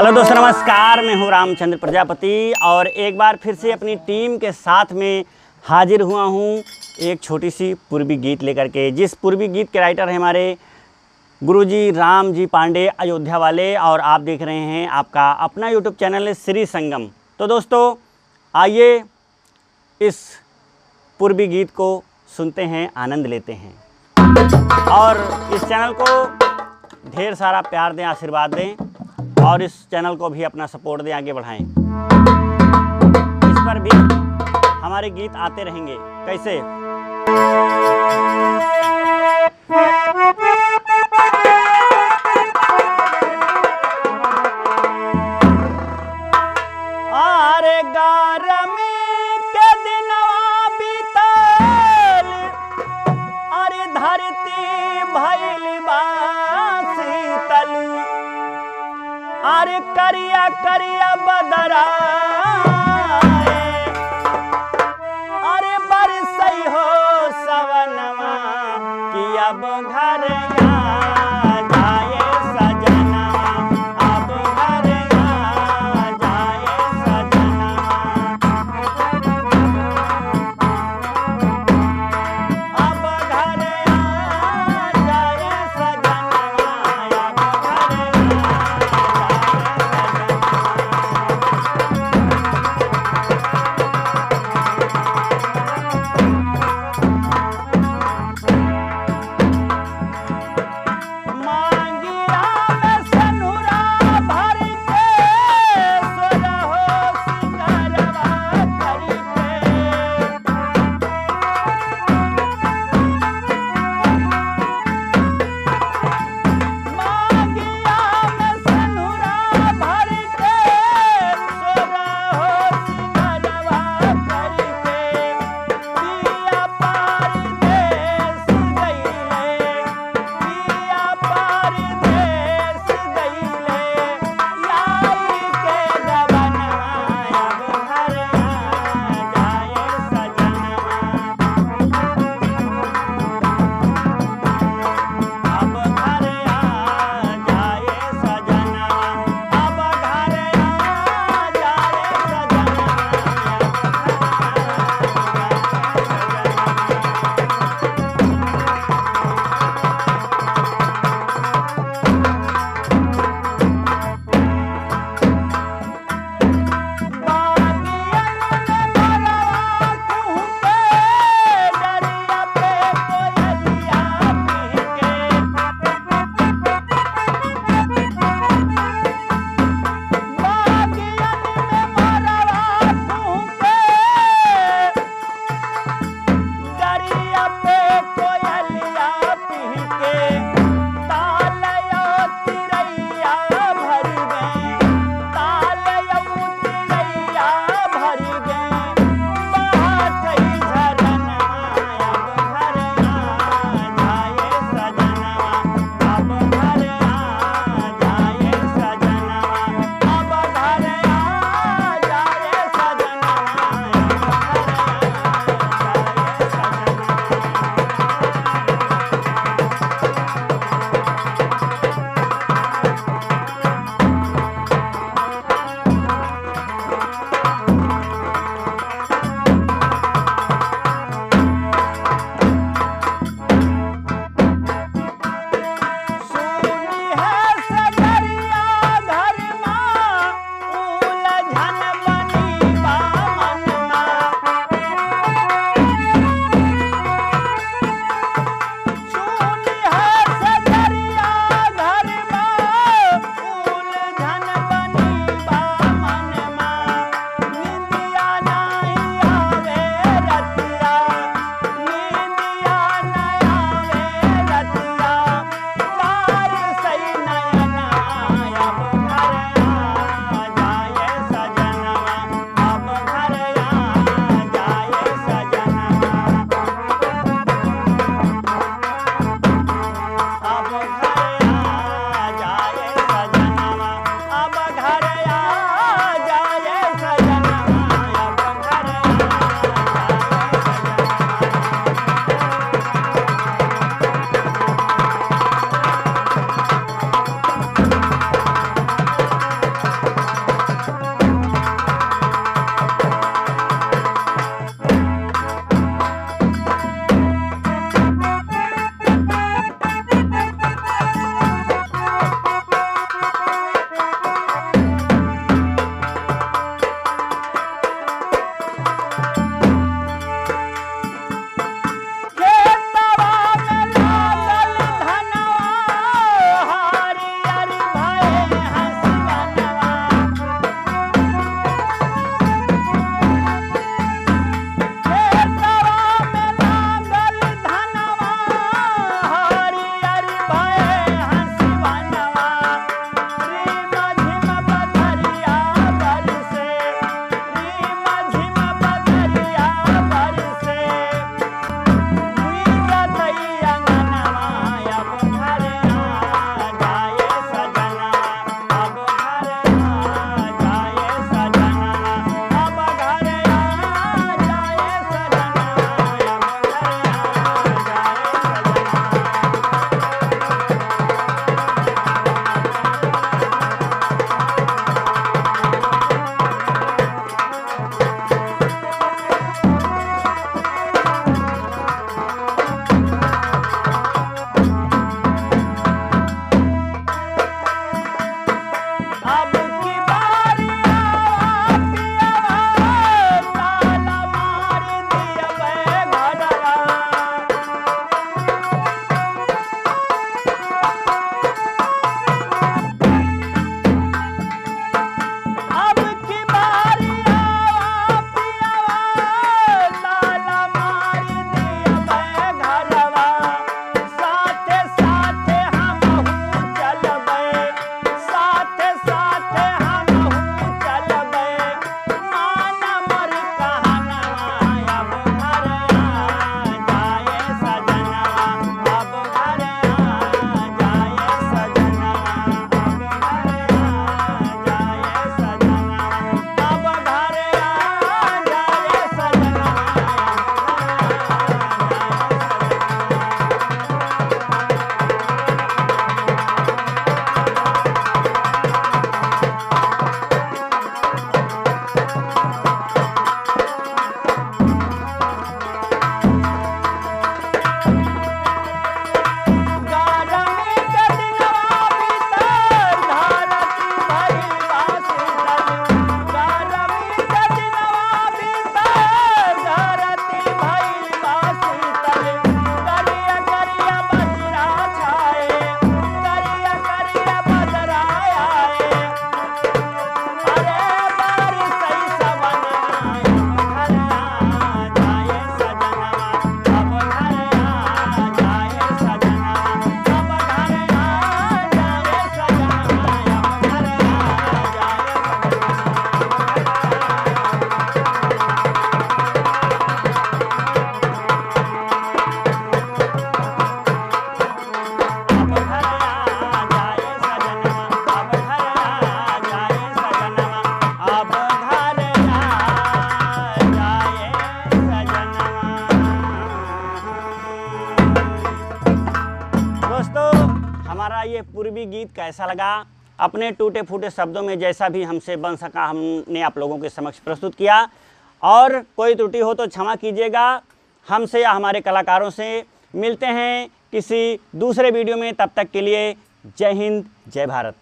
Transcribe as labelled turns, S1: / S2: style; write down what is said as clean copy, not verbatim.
S1: Hello दोस्तों, नमस्कार। मैं हूं रामचंद्र प्रजापति और एक बार फिर से अपनी टीम के साथ में हाजिर हुआ हूं एक छोटी सी पूर्वी गीत लेकर के, जिस पूर्वी गीत के राइटर हैं हमारे गुरुजी राम जी पांडे अयोध्या वाले, और आप देख रहे हैं आपका अपना यूट्यूब चैनल है श्री संगम। तो दोस्तों आइए इस पूर्वी गीत को सुनते हैं, आनंद लेते हैं और इस चैनल को ढेर सारा प्यार दें, आशीर्वाद दें और इस चैनल को भी अपना सपोर्ट दें, आगे बढ़ाएं। इस पर भी हमारे गीत आते रहेंगे। कैसे? अरे गर्मी के दिनवा बीतल, अरे धरती भइल बा शीतल, अरे करिया करिया बदरा, अरे बरसई हो सवनवा कि अब घर आ जाए सजना, अब घर आ जाए सजना, अब घर आ जाए सजना, अब की बारी आवा पियावा, ताला मार दिया घरवा। अब की बारी आवा पियावा, ताला मार दिया घरवा। साथे साथे हमहू चलबे, साथे साथे हमहू चलबे, मान मोर कहनवा। अब घर आ जाए सजनवा, अब घर आ जाए सजनवा, अब घर आ जाए सजनवा, अब घर आ जाए सजनवा। गारमी के दिनवा भीतर धरती भइल बा शीतल, गारमी के दिनवा भीतर धरती भइल बा शीतल। करिया करिया बदरा छाए, करिया करिया बदरा आए, अरे बारिश ऐसा बनवा। अब घर आ जाए सजनवा, अब घर आ जाए सजनवा, अब घर आ जाए सजनवा, अब घर आ जाए सजनवा, अब घर आ जाए सजनवा, अब घर आ जाए सजनवा। दोस्तों, हमारा ये पूर्वी गीत कैसा लगा? अपने टूटे फूटे शब्दों में जैसा भी हमसे बन सका हमने आप लोगों के समक्ष प्रस्तुत किया, और कोई त्रुटि हो तो क्षमा कीजिएगा। हमसे या हमारे कलाकारों से मिलते हैं किसी दूसरे वीडियो में, तब तक के लिए जय हिंद, जय भारत।